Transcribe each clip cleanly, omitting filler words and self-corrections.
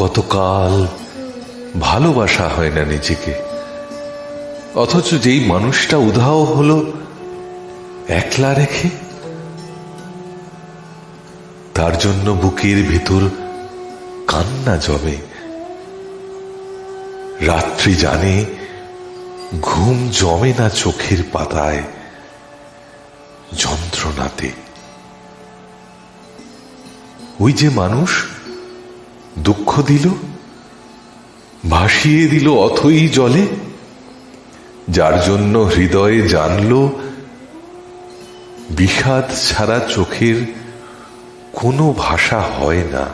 কতকাল ভালোবাসা হয় না নিজেকে, অথচ যেই মানুষটা উধাও হলো একলা রেখে, তার জন্য বুকের ভেতর কান্না জমে। রাত্রি জানে ঘুম জমে না চোখের পাতায়, যন্ত্রণাতে। ওই যে মানুষ দুঃখ দিল, ভাসিয়ে দিল অথই জলে, যার জন্য হৃদয়ে জানল বিষাদ ছাড়া চোখের কোনো ভাষা হয় না,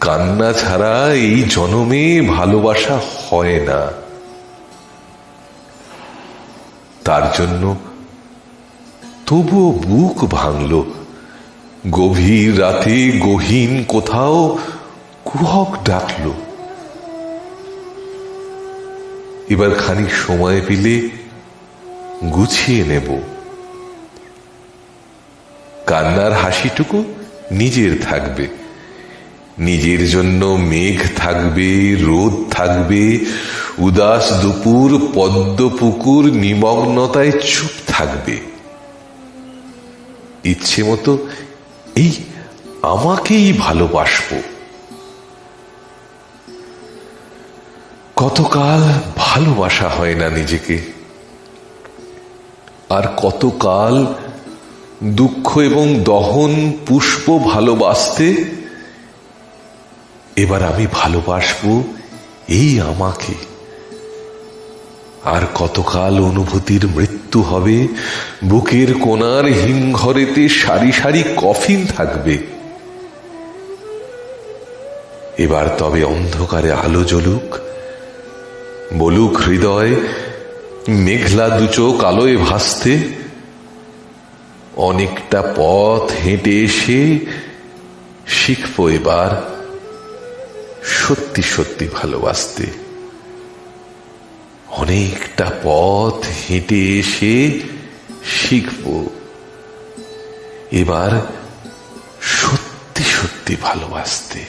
কান্না ছাড়া এই জনমে ভালোবাসা হয় না। তার জন্য তবুও বুক ভাঙল, গভীর রাতে গহীন কোথাও কুহক ডাকল। এবার খানিক সময় পেলে গুছিয়ে নেব, কান্নার হাসিটুকু নিজের থাকবে, নিজের জন্য মেঘ থাকবে, রোদ থাকবে, উদাস দুপুর পদ্ম পুকুর নিমগ্নতায় চুপ থাকবে। ইচ্ছে মতো এই আমাকেই ভালোবাসবো। কতকাল ভালোবাসা হয় না নিজেকে, আর কতকাল দুঃখ এবং দহন পুষ্প ভালোবাসতে। এবার আমি ভালোবাসবো এই আমাকে। আর কতকাল অনুভূতির মৃত্যু হবে, বুকের কোণার হিমঘরেতে সারি সারি কফিন থাকবে। এবার তবে অন্ধকারে আলো জ্বলুক, বলুক হৃদয় মেঘলা দুচোখ আলোয় ভাসতে, অনেকটা পথ হেঁটে এসে শিখবো এবার সত্যি সত্যি ভালোবাসতে। অনেকটা পথ হেঁটে এসে শিখবো এবার সত্যি সত্যি ভালোবাসতে।